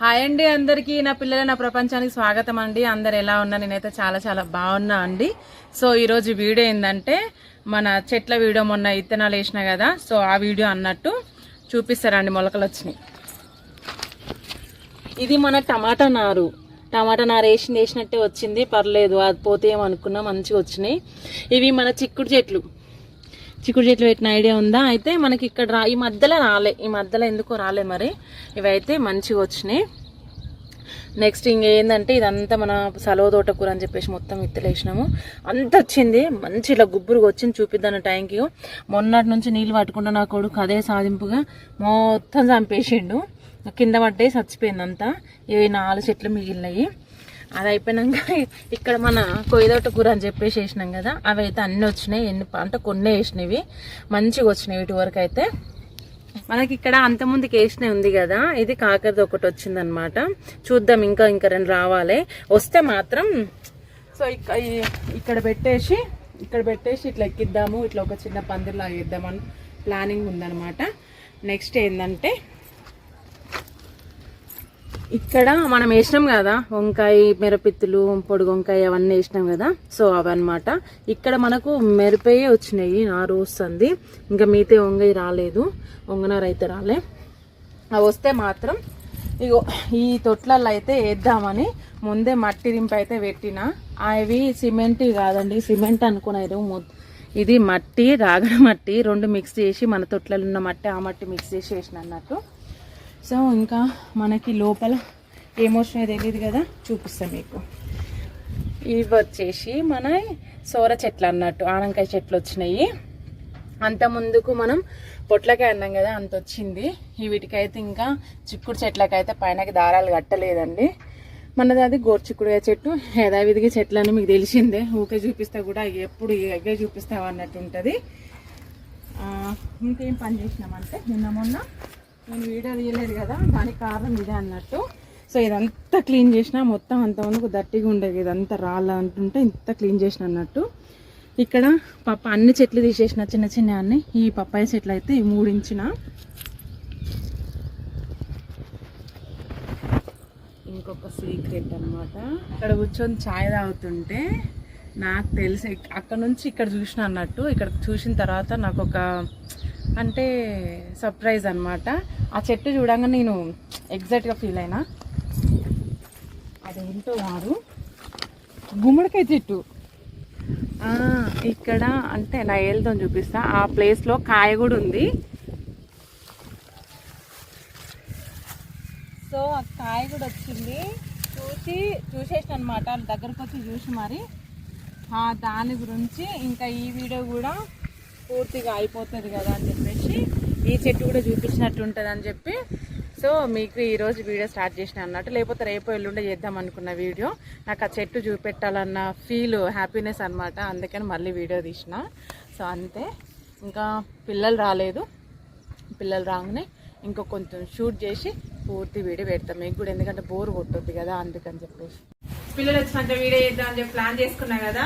Hi అండి అందరికీ, నా పిల్లల నా ప్రపంచానికి స్వాగతం అండి. అందరు ఎలా ఉన్నా? నేనైతే చాలా చాలా బాగున్నా అండి. సో ఈరోజు వీడియో ఏంటంటే మన చెట్ల వీడియో, మొన్న ఇత్తనాలు వేసినా కదా, సో ఆ వీడియో అన్నట్టు చూపిస్తారండి. మొలకలు వచ్చినాయి. ఇది మన టమాటా నారు వేసినట్టే వచ్చింది, పర్లేదు. అది పోతే ఏమనుకున్నా, మంచిగా వచ్చినాయి. ఇవి మన చిక్కుడు చెట్లు పెట్టిన ఐడియా ఉందా? అయితే మనకి ఇక్కడ ఈ మధ్యలో ఎందుకో రాలే మరి. ఇవైతే మంచిగా వచ్చినాయి. నెక్స్ట్ ఇంకేందంటే ఇదంతా మన సలవ తోటకూర అని చెప్పేసి మొత్తం విత్తలేసినాము. అంత వచ్చింది, మంచి ఇలా గుబ్బురుగా వచ్చింది. చూపిద్దాను టైంకి. మొన్నటి నుంచి నీళ్ళు పట్టుకుంటా నా కొడుకు అదే సాధింపుగా మొత్తం చంపేసిండు. కింద పడ్డే చచ్చిపోయింది అంతా. ఇవి 4 చెట్లు మిగిలినాయి. అది అయిపోయినాక ఇక్కడ మన కొయ్యదోట కూర అని చెప్పేసి వేసినాం కదా, అవి అయితే అన్నీ వచ్చినాయి. అంటే కొన్నే వేసినవి, మంచిగా వచ్చినాయి. వీటి వరకు అయితే మనకి ఇక్కడ అంత ముందుకు వేసినవి ఉంది కదా, ఇది కాకరది ఒకటి వచ్చిందనమాట. చూద్దాం, ఇంకా 2 రావాలి. వస్తే మాత్రం సో ఇక్కడ పెట్టేసి ఇట్లా ఎక్కిద్దాము. ఇట్లా ఒక చిన్న పందిరిలాగా వేద్దామని ప్లానింగ్ ఉందన్నమాట. నెక్స్ట్ ఏంటంటే ఇక్కడ మనం వేసినాం కదా వంకాయ, మిరపిత్తులు, పొడుగు వంకాయ అవన్నీ వేసినాం కదా, సో అవన్నమాట. ఇక్కడ మనకు మిరపయ్యే వచ్చినాయి, నారు వస్తుంది. ఇంకా మిగతా వంకాయ రాలేదు, వంగనారు అయితే రాలే. అవి వస్తే మాత్రం ఇగో ఈ తొట్లల్లో అయితే వేద్దామని ముందే మట్టి రింపు అయితే పెట్టిన. అవి సిమెంట్ కాదండి, సిమెంట్ అనుకున్నారు. ఇది మట్టి, రాగడ మట్టి 2 మిక్స్ చేసి, మన తొట్లలో ఉన్న మట్టి ఆ మట్టి మిక్స్ చేసి వేసిన అన్నట్టు. సో ఇంకా మనకి లోపల ఏమొచ్చినాయో తెలియదు కదా, చూపిస్తాం మీకు. ఇవి వచ్చేసి మన సోర చెట్లు అన్నట్టు, ఆనంకాయ చెట్లు వచ్చినాయి. అంత ముందుకు మనం పొట్లకాయ అన్నాం కదా, అంత వచ్చింది. వీటికైతే ఇంకా చిక్కుడు చెట్లకైతే పైనకి దారాలు కట్టలేదండి. మనది అది గోరుచిక్కుడుగా చెట్టు. యథావిధిగా చెట్లని మీకు తెలిసిందే, ఊకే చూపిస్తే కూడా ఎప్పుడు ఇవే చూపిస్తావు అన్నట్టు ఉంటుంది. ఇంకేం పని చేసినామంటే మొన్న నేను వీడియో తీయలేదు కదా, దానికి కారణం ఇదే అన్నట్టు. సో ఇదంతా క్లీన్ చేసిన, మొత్తం అంతమందికి దట్టిగా ఉండేది, ఇదంతా రాళ్ళ అంటుంటే ఇంత క్లీన్ చేసిన అన్నట్టు. ఇక్కడ అన్ని చెట్లు తీసేసిన, చిన్న చిన్న అన్ని. ఈ పప్పాయ చెట్లు అయితే 3 ఇంచిన. ఇంకొక సీక్రెట్ అనమాట. ఇక్కడ కూర్చొని ఛాయ్ తాగుతుంటే నాకు తెలిసి అక్కడ నుంచి ఇక్కడ చూసిన అన్నట్టు. ఇక్కడ చూసిన తర్వాత నాకు ఒక అంటే సర్ప్రైజ్ అనమాట. ఆ చెట్టు చూడంగా నేను ఎగ్జాక్ట్గా ఫీల్ అయినా. అదేంటో కాదు, గుమ్మడికాయ చెట్టు. ఇక్కడ అంటే నా ఏళ్ళతో చూపిస్తా. ఆ ప్లేస్లో కాయ కూడా ఉంది. సో ఆ కాయ కూడా వచ్చింది. చూసేసిన అనమాట, దగ్గరకు వచ్చి చూసి మరి దాని గురించి ఇంకా ఈ వీడియో కూడా పూర్తిగా అయిపోతుంది కదా అని చెప్పేసి ఈ చెట్టు కూడా చూపించినట్టు ఉంటుంది అని చెప్పి సో మీకు ఈరోజు వీడియో స్టార్ట్ చేసిన అన్నట్టు. లేకపోతే రేపు ఎల్లుండే చేద్దాం అనుకున్న వీడియో. నాకు ఆ చెట్టు చూపెట్టాలన్న ఫీల్, హ్యాపీనెస్ అనమాట. అందుకని మళ్ళీ వీడియో తీసిన. సో అంతే. ఇంకా పిల్లలు రాలేదు, పిల్లలు రాగానే ఇంకో కొంచెం షూట్ చేసి పూర్తి వీడియో పెడతాం మీకు కూడా, ఎందుకంటే బోర్ కొట్టొద్దు కదా, అందుకని చెప్పేసి. పిల్లలు వచ్చినాక వీడియో చేద్దాం అని చెప్పి ప్లాన్ చేసుకున్నా కదా,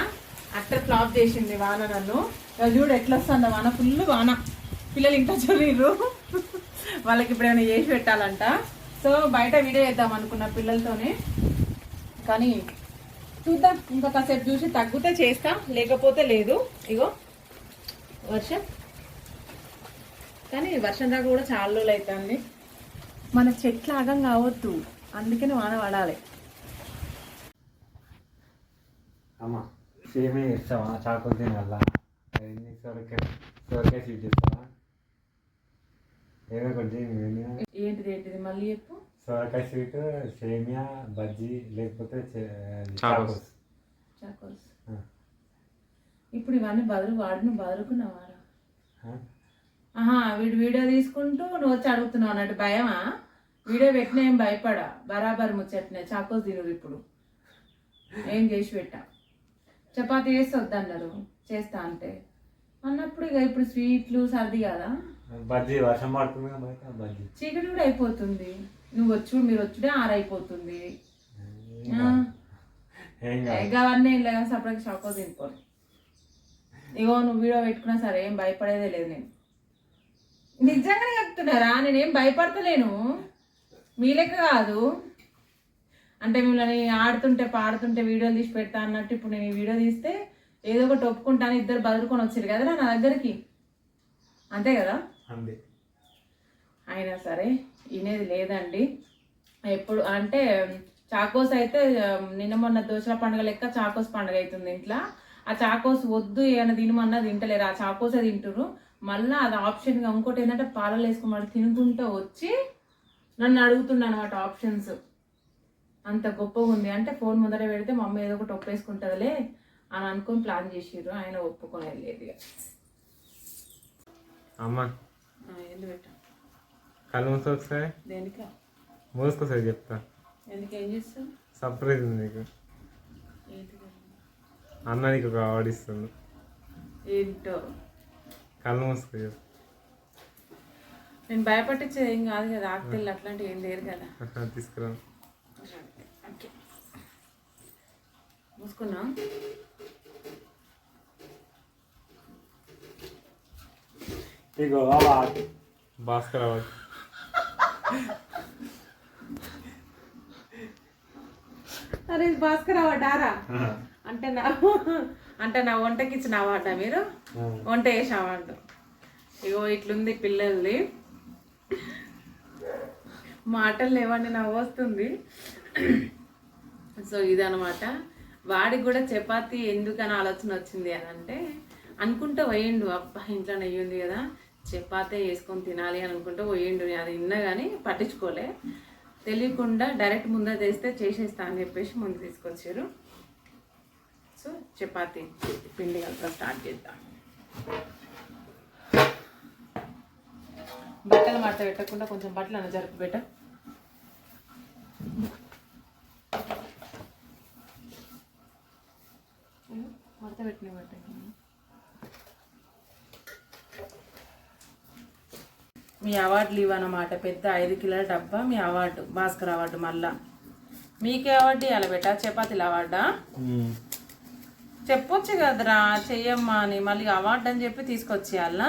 అట్టర్ ఫ్లాప్ చేసింది వాన నన్ను. చూడు ఎట్లా వస్తుందో వాన, ఫుల్ వాన. పిల్లలు ఇంకా చదివిర్రు, వాళ్ళకి ఇప్పుడు ఏమైనా చేసి పెట్టాలంట. సో బయట వీడియో చేద్దాం అనుకున్న పిల్లలతోనే, కానీ చూద్దాం. ఇంకా కాసేపు చూసి తగ్గితే చేస్తా, లేకపోతే లేదు. ఇగో వర్షం, కానీ వర్షం దాకా కూడా చాలా రోజులు అవుతుంది. మన చెట్ల ఆగం కావద్దు, అందుకని వాన పడాలి. అమ్మా సేమే ఇస్తావా? చాకులు తినాలా? సొరకాయ స్వీట్ ఇస్తావా? ఏదో ఒకటి ఏంటిది మళ్ళీ చెప్పు. సొరకాయ స్వీట్, సేమియా, బజ్జీ, లేకపోతే చాకోస్. ఇప్పుడు ఇవన్నీ బదులుకున్నావారా? వీడియో తీసుకుంటూ నువ్వు వచ్చి అడుగుతున్నావు అన్నట్టు భయమా? వీడియో పెట్టినా ఏం భయపడా, బరాబర్ ముచ్చట్నే. చాకోస్ తినరు ఇప్పుడు, ఏం చేసి పెట్టా. చపాతీ చేస్తే వద్దన్నారు, చేస్తా అంటే అన్నప్పుడు ఇక ఇప్పుడు స్వీట్లు సర్ది కదా. బజ్జీ వర్షం పడుతుంది కదా, బజ్జీ చీకటి కూడా అయిపోతుంది. నువ్వు మీరు వచ్చుడే 6 అయిపోతుంది. అవన్నీ సపరేట్ షాప్ తినుకోరు. ఇగో నువ్వు వీడియో పెట్టుకున్నా సరే ఏం భయపడేదే లేదు. నేను నిజంగానే చెప్తున్నారా, నేనేం భయపడతలేను. మీ లెక్క కాదు, అంటే మిమ్మల్ని ఆడుతుంటే పాడుతుంటే వీడియోలు తీసి పెడతా అన్నట్టు ఇప్పుడు నేను ఈ వీడియో తీస్తే ఏదో ఒకటి ఒప్పుకుంటాను, ఇద్దరు బదులుకొని వచ్చారు కదా నా దగ్గరికి, అంతే కదా. అంతే. అయినా సరే వినేది లేదండి. ఎప్పుడు అంటే చాకోస్ అయితే నిన్న మొన్న దోశల పండుగ లెక్క చాకోస్ పండుగ అవుతుంది ఇంట్లో. ఆ చాకోస్ వద్దు ఏమైనా తినమన్నా తింటలేరు, ఆ చాకోసే తింటురు. మళ్ళీ అది ఆప్షన్గా ఇంకోటి ఏంటంటే పాలలు వేసుకోమని తినుకుంటూ వచ్చి నన్ను అడుగుతుండ అనమాట ఆప్షన్స్. అంత గొప్పగా ఉంది. అంటే ఫోన్ ముందర పెడితే మా అమ్మ ఏదో ఒకటి ఒప్పేసుకుంటుందిలే అని అనుకొని ప్లాన్ చేసిర్రు. ఆయన ఒప్పుకొని వెళ్ళేది ఇక. అమ్మ ఎందుకు పెట్టా కళ్ళు మూసుకో ఒకసారి. దేనికా? మూసుకోసారి చెప్తా. ఎందుకు? ఏం చేస్తావు? సర్ప్రైజ్ ఉంది నీకు. ఏంటి? అన్న నీకు ఒక అవార్డు ఇస్తుంది. ఏంటో? కళ్ళు మూసుకో చెప్పు. నేను భయపట్టించేది ఏం కాదు కదా, ఆకుతెల్లి అట్లాంటివి ఏం లేరు కదా. తీసుకురా. ఓకే మూసుకున్నా. ఇగో భాస్కర్ అవార్డు. అరే భాస్కర్ అవార్డారా? అంటే నా వంటకి ఇచ్చిన అవార్డా మీరు? వంట చేసి అవార్డు. ఇగో ఇట్లుంది పిల్లల్ది. మాటలు లేవండి, నవ్వు వస్తుంది. సో ఇదనమాట. వాడికి కూడా చపాతి ఎందుకని ఆలోచన వచ్చింది అని అంటే అనుకుంటూ పోయిండు, అబ్బా ఇంట్లో నెయ్యి ఉంది కదా చపాతే వేసుకొని తినాలి అని అనుకుంటూ పోయిండు. అది విన్నా కానీ పట్టించుకోలే, తెలియకుండా డైరెక్ట్ ముందే తెస్తే చేసేస్తా అని చెప్పేసి ముందు తీసుకొచ్చారు. సో చపాతి పిండి కలుపుతా స్టార్ట్ చేద్దాం. బట్టలు మడత పెట్టకుండా కొంచెం బట్టలు అన్న జరుపు పెట్ట. మడత పెట్టిన బట్ట. మీ అవార్డులు ఇవ్వనమాట. పెద్ద 5 కిలోల డబ్బా మీ అవార్డు, భాస్కర్ అవార్డు. మళ్ళా మీకే అవార్డు ఇవ్వాలి బెట, చపాతీల అవార్డా? చెప్పొచ్చు కదరా చెయ్యమ్మా అని, మళ్ళీ అవార్డు అని చెప్పి తీసుకొచ్చేయాలనా?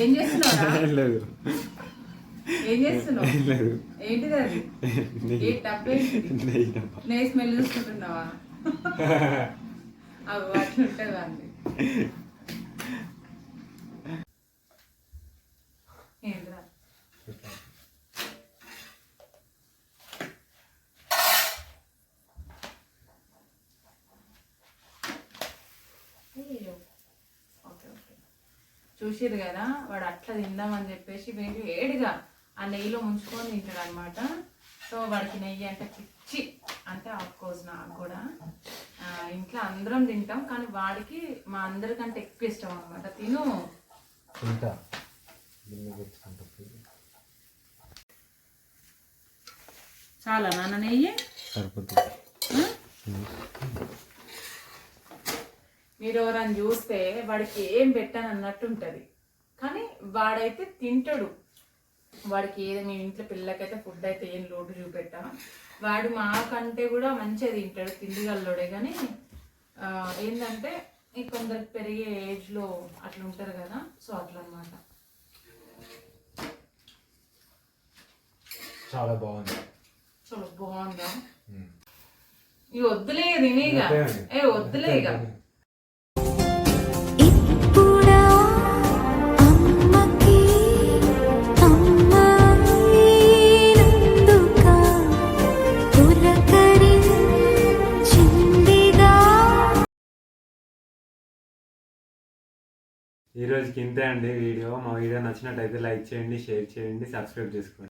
ఏం చేస్తున్నావు? ఏం చేస్తున్నావు? ఏంటిది అది? ఏ డబ్బేంటి? నేను స్మెల్ చూసుకుంటున్నావా? అవి అట్లా ఉంటుంది అండి. ఏంట్రా? ఓకే ఓకే, చూసిరు కదా వాడు అట్లా తిందామని చెప్పేసి వేడిగా ఆ నెయ్యిలో ముంచుకొని తింటాడు అనమాట. సో వాడికి నెయ్యి అంటే పిచ్చి. అంటే ఆఫ్కోర్స్ నాకు కూడా ఇంట్లో అందరం తింటాం, కానీ వాడికి మా అందరికంటే ఎక్కువ ఇష్టం అనమాట. తిను చాలా నాన్న నెయ్యి సరిపోతుంది. మీరు ఎవరైనా చూస్తే వాడికి ఏం పెట్టాను అన్నట్టు ఉంటుంది, కానీ వాడైతే తింటాడు. వాడికి ఏది మీ ఇంట్లో పిల్లలకైతే ఫుడ్ అయితే ఏం లోటు చూపెట్టా, వాడు మాకంటే కూడా మంచిగా తింటాడు, తిండిగల్లోడే. కానీ ఏంటంటే ఈ కొందరికి పెరిగే ఏజ్లో అట్లా ఉంటారు కదా, సో అట్లా అనమాట. చాలా బాగుంది. చాలా బాగుందా? ఇవి వద్దులే తినేగా, వద్దులే ఇక. ఈ రోజుకి ఇంతే అండి వీడియో. మా వీడియో నచ్చినట్టయితే లైక్ చేయండి, షేర్ చేయండి, సబ్స్క్రైబ్ చేసుకోండి.